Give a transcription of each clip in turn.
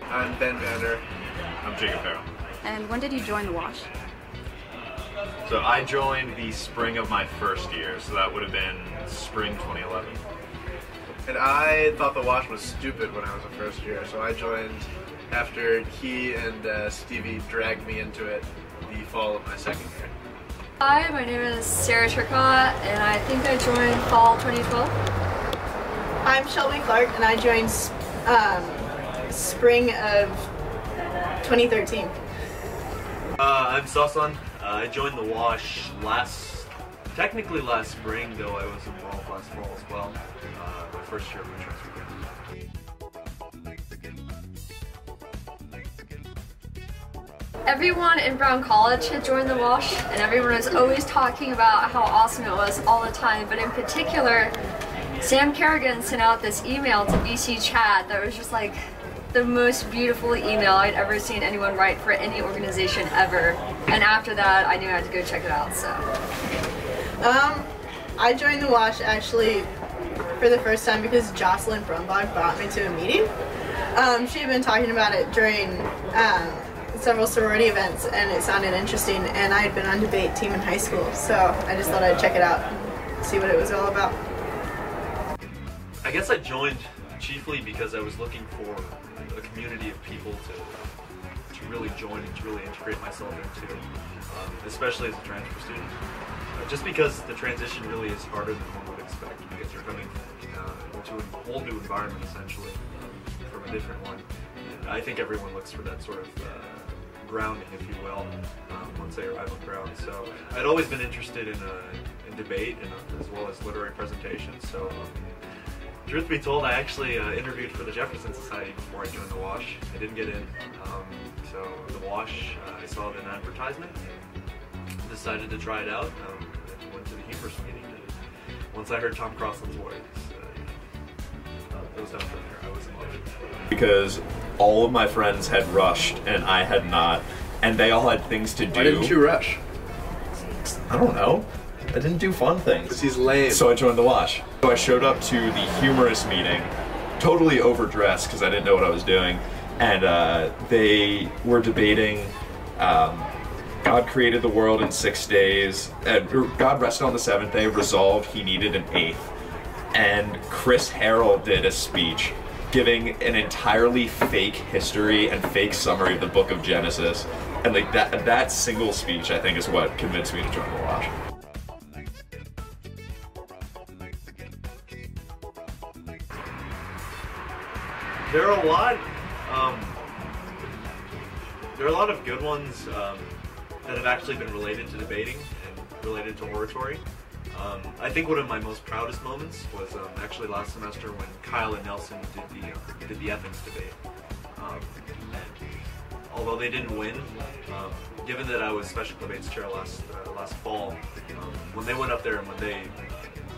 I'm Ben Vander. I'm Jacob Farrell. And when did you join the Wash? So I joined the spring of my first year, so that would have been spring 2011. And I thought the Wash was stupid when I was a first year, so I joined after he and Stevie dragged me into it the fall of my second year. Hi, my name is Sarah Turcotte, and I think I joined fall 2012. I'm Shelby Clark, and I joined spring of 2013. I'm Sasan. I joined the Wash technically last spring, though I was involved last fall as well. My first year of my transfer program. Everyone in Brown College had joined the Wash, and everyone was always talking about how awesome it was all the time, but in particular, Sam Kerrigan sent out this email to BC Chat that was just like the most beautiful email I'd ever seen anyone write for any organization ever. And after that, I knew I had to go check it out, so. I joined the Wash actually for the first time because Jocelyn Brumbach brought me to a meeting. She had been talking about it during several sorority events, and it sounded interesting, and I had been on debate team in high school, so I just thought I'd check it out and see what it was all about. I guess I joined chiefly because I was looking for a community of people to really join and to really integrate myself into, especially as a transfer student. Just because the transition really is harder than one would expect, because you're coming into a whole new environment essentially from a different one. And I think everyone looks for that sort of grounding, if you will, once they arrive on ground. So I'd always been interested in debate and as well as literary presentations. So. Truth be told, I actually interviewed for the Jefferson Society before I joined the Wash. I didn't get in, so the Wash, I saw it in an advertisement, decided to try it out, and went to the Hubris meeting. Once I heard Tom Crossland's voice, it was done from there. I was in love. Because all of my friends had rushed and I had not, and they all had things to do. Why didn't you rush? I don't know. I didn't do fun things. Because he's lame. So I joined the Wash. So I showed up to the humorous meeting, totally overdressed because I didn't know what I was doing, and they were debating God created the world in 6 days, and God rested on the seventh day, resolved he needed an eighth. And Chris Harrell did a speech giving an entirely fake history and fake summary of the book of Genesis. And like that single speech, I think, is what convinced me to join the Wash. There are a lot of good ones that have actually been related to debating and related to oratory. I think one of my most proudest moments was actually last semester when Kyle and Nelson did the ethics debate. And although they didn't win, given that I was special debates chair last fall, when they went up there and when they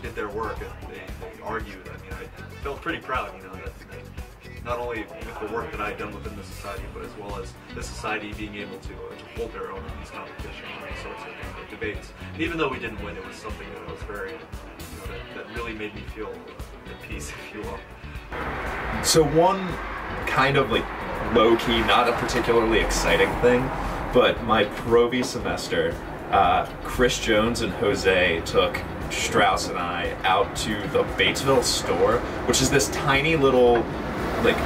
did their work and they argued, I mean, I felt pretty proud, you know, that not only with the work that I had done within the society, but as well as the society being able to hold their own in these competitions and these sorts of debates. And even though we didn't win, it was something that was very, that really made me feel at peace, if you will. So one kind of like low-key, not a particularly exciting thing, but my Pro V semester, Chris Jones and Jose took Strauss and I out to the Batesville store, which is this tiny little like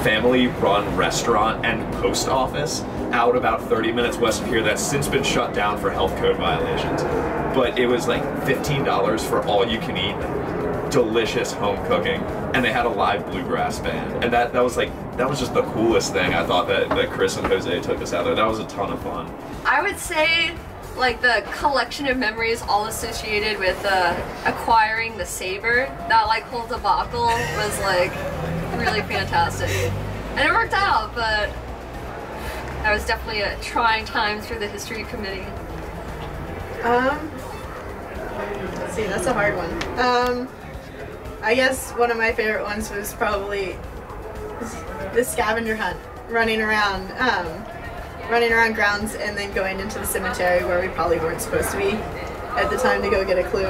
family-run restaurant and post office out about 30 minutes west of here that's since been shut down for health code violations. But it was like $15 for all you can eat, delicious home cooking, and they had a live bluegrass band. And that was just the coolest thing. I thought that Chris and Jose took us out there. That was a ton of fun. I would say like the collection of memories all associated with acquiring the saber, that like whole debacle was like really fantastic. And it worked out, but that was definitely a trying time through the history committee. Let's see, that's a hard one. I guess one of my favorite ones was probably the scavenger hunt, running around grounds and then going into the cemetery where we probably weren't supposed to be at the time to go get a clue.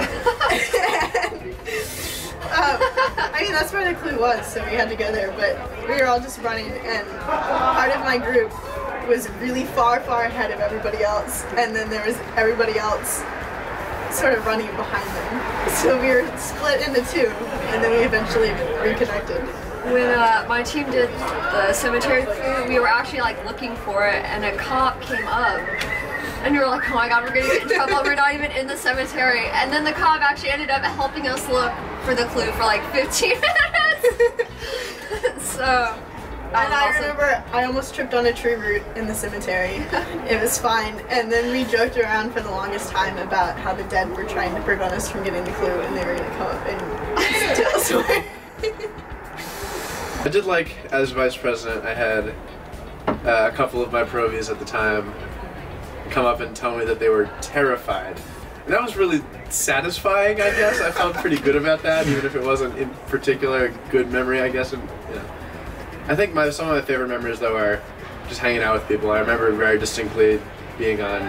I mean, that's where the clue was, so we had to go there, but we were all just running, and part of my group was really far ahead of everybody else, and then there was everybody else sort of running behind them. So we were split into two, and then we eventually reconnected. When my team did the cemetery clue, we were actually like looking for it, and a cop came up, and we were like, oh my god, we're gonna get in trouble, we're not even in the cemetery. And then the cop actually ended up helping us look for the clue for like 15 minutes. So, and I remember I almost tripped on a tree root in the cemetery. It was fine. And then we joked around for the longest time about how the dead were trying to prevent us from getting the clue, and they were gonna come up and steal us away. I did like, as vice president, I had a couple of my provies at the time come up and tell me that they were terrified. And that was really satisfying, I guess. I felt pretty good about that, even if it wasn't in particular a good memory, I guess. And, you know. I think some of my favorite memories, though, are just hanging out with people. I remember very distinctly being on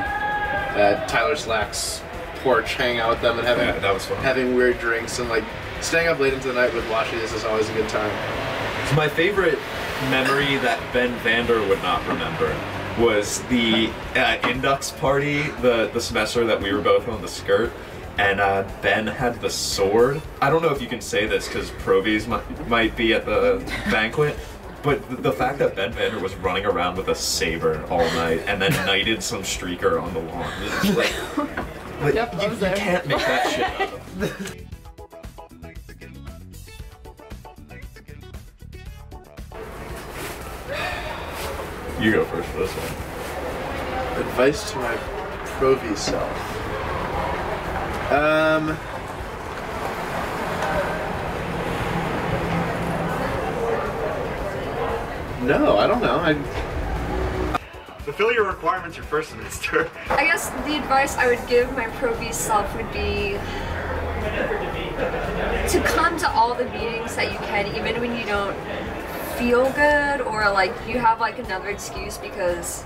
Tyler Slack's porch, hanging out with them and having, that was fun. Having weird drinks and like staying up late into the night with Washies is always a good time. So my favorite memory that Ben Vander would not remember was the Indux party, the semester that we were both on the skirt, and Ben had the sword. I don't know if you can say this because Provies might be at the banquet, but the fact that Ben Vander was running around with a saber all night and then knighted some streaker on the lawn, it's like Yep, you can't make that shit up. You go first for this one. Advice to my Provy self. No, I don't know. Fulfill your requirements your first semester. I guess the advice I would give my Pro-V self would be to come to all the meetings that you can, even when you don't feel good or like you have like another excuse, because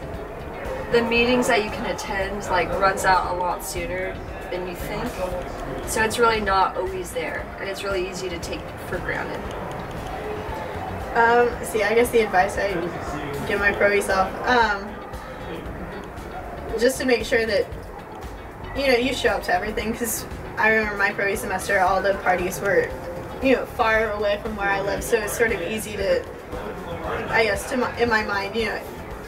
the meetings that you can attend like runs out a lot sooner than you think. So it's really not always there, and it's really easy to take for granted. See, I guess the advice I give my pro self, just to make sure that, you know, you show up to everything, because I remember my pro semester, all the parties were, you know, far away from where I live, so it's sort of easy to, I guess, in my mind, you know,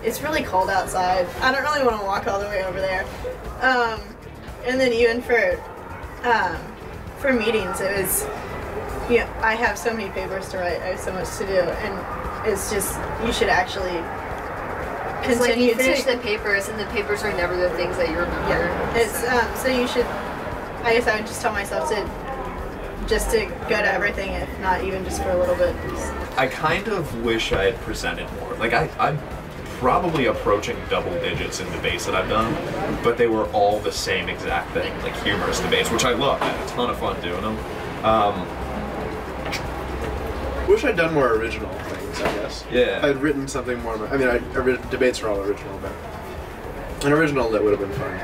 it's really cold outside. I don't really want to walk all the way over there. And then even for meetings, it was, you know, I have so many papers to write, I have so much to do, and it's just, you should actually It's like you continue finish to... the papers, and the papers are never the things that you remember. Yeah, it's, so you should, I guess I would just tell myself to go to everything, if not even just for a little bit. I kind of wish I had presented more. Like, I'm probably approaching double digits in debates that I've done, but they were all the same exact thing, like humorous debates, which I love. I had a ton of fun doing them. Wish I'd done more original things, I guess. Yeah. I'd written something more. I mean, debates are all original, but an original that would have been fun.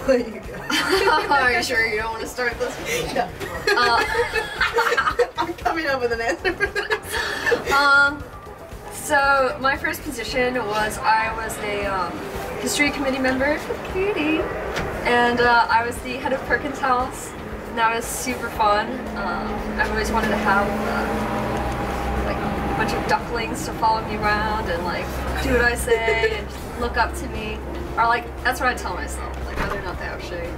There you go. Are you sure you don't want to start this? No. I'm coming up with an answer for this. So my first position was I was a history committee member, cutie, and I was the head of Perkins House, and that was super fun. I've always wanted to have like a bunch of ducklings to follow me around and like do what I say and just look up to me, or like that's what I tell myself, like whether or not they actually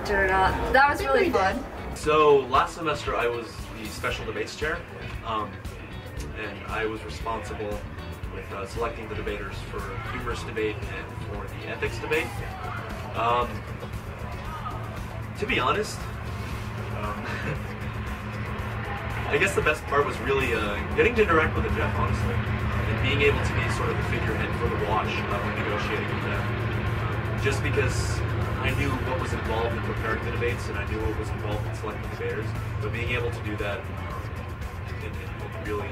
do it or not. That was really fun. So last semester I was the special debates chair, and I was responsible with selecting the debaters for humorous debate and for the ethics debate. To be honest, I guess the best part was really getting to interact with the Jeff, honestly, and being able to be sort of the figurehead for the watch when negotiating with them. Just because I knew what was involved in preparing the debates, and I knew what was involved in selecting debaters, but being able to do that and really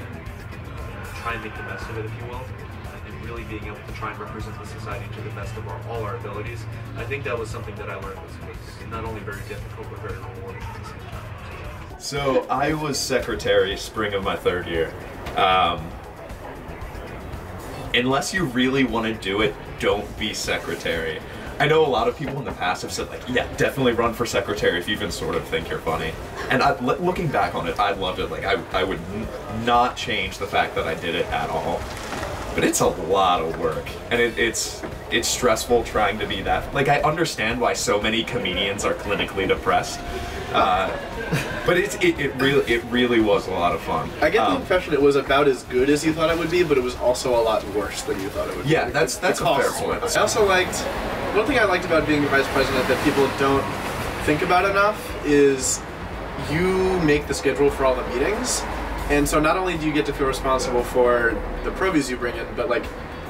try and make the best of it, if you will, and really being able to try and represent the society to the best of all our abilities. I think that was something that I learned was not only very difficult, but very rewarding at the same time. So I was secretary spring of my 3rd year. Unless you really want to do it, don't be secretary. I know a lot of people in the past have said, like, yeah, definitely run for secretary if you even sort of think you're funny. And looking back on it, I loved it. Like, I would not change the fact that I did it at all. But it's a lot of work, and it's stressful trying to be that. Like, I understand why so many comedians are clinically depressed, but it really was a lot of fun. I get the impression it was about as good as you thought it would be, but it was also a lot worse than you thought it would be. Yeah, that's a fair point. I also liked, one thing I liked about being vice president that people don't think about enough is you make the schedule for all the meetings. And so not only do you get to feel responsible for the provies you bring in, but like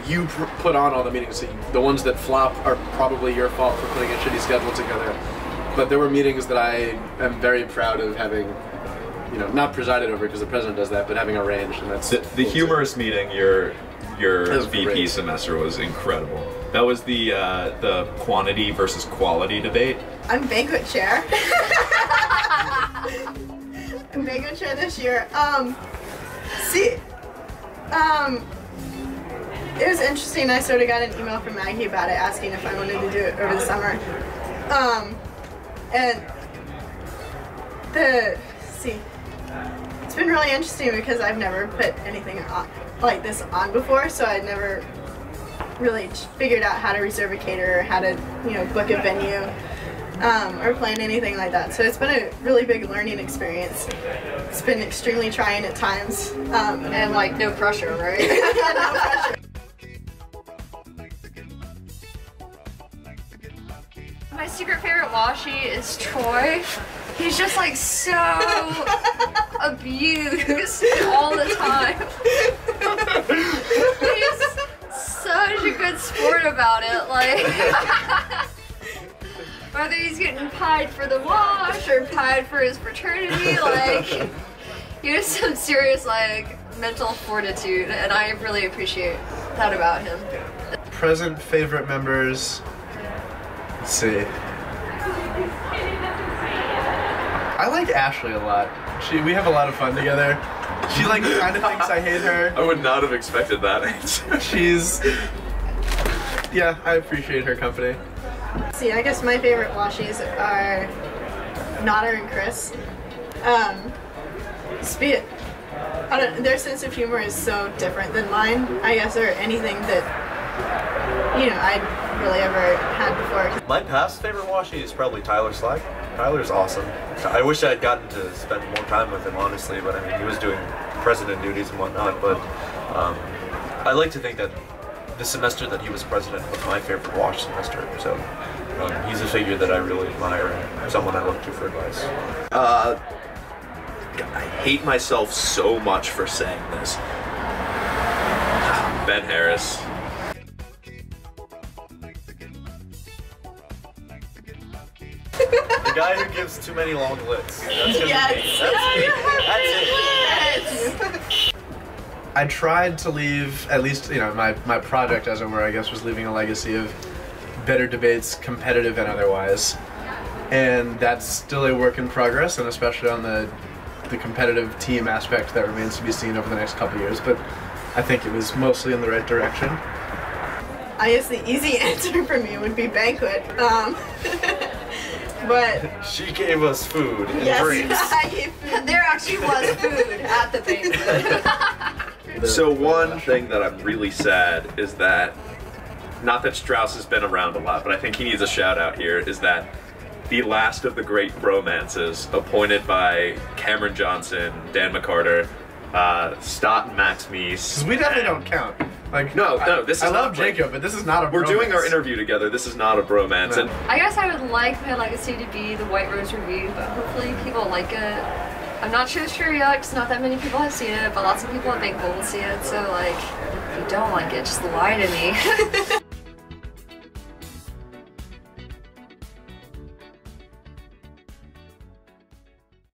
you put on all the meetings. So the ones that flop are probably your fault for putting a shitty schedule together. But there were meetings that I am very proud of having, you know, not presided over because the president does that, but having arranged. And that's the humorous meeting. Your VP great. semester was incredible. That was the quantity versus quality debate. I'm banquet chair. I'm banquet chair this year. It was interesting. I sort of got an email from Maggie about it, asking if I wanted to do it over the summer. And it's been really interesting because I've never put anything like this on before, so I'd never really figured out how to reserve a caterer, how to, you know, book a venue, or plan anything like that. So it's been a really big learning experience. It's been extremely trying at times, And like no pressure, right? no pressure. My secret favorite washi is Troy. He's just like so abused all the time. He's such a good sport about it. Like, whether he's getting pied for the wash or pied for his fraternity, like, he has some serious like mental fortitude, and I really appreciate that about him. Present favorite members. Let's see. I like Ashley a lot. We have a lot of fun together. She like kind of thinks I hate her. I would not have expected that answer. Yeah, I appreciate her company. See, I guess my favorite washies are Nodder and Chris. Their sense of humor is so different than mine, I guess, or anything that, you know, I'd really ever had before. My past favorite washi is probably Tyler Slack. Tyler's awesome. I wish I had gotten to spend more time with him, honestly, but I mean, he was doing president duties and whatnot, but I like to think that the semester that he was president was my favorite wash semester, so he's a figure that I really admire and someone I look to for advice. I hate myself so much for saying this. Ben Harris. The guy who gives too many long licks. That's gonna be me. That's it. I tried to leave, at least, you know, my project, as it were, I guess, was leaving a legacy of better debates, competitive and otherwise. And that's still a work in progress, and especially on the competitive team aspect that remains to be seen over the next couple of years, but I think it was mostly in the right direction. I guess the easy answer for me would be banquet. But She gave us food and yes, drinks. I gave food. There actually was food at the banquet. So one thing that I'm really sad is that, not that Strauss has been around a lot, but I think he needs a shout out here, is that the last of the great bromances, appointed by Cameron Johnson, Dan McCarter, Stott and Max Meese. Because we definitely don't count. Like, No, this is I not love Jacob, but this is not a We're doing our bromance. interview together. This is not a bromance. No. And I guess I would like my legacy to be the White Rose Review, but hopefully people like it. I'm not sure it's true yet, because not that many people have seen it, but lots of people at Banquet will see it, so like, if you don't like it, just lie to me.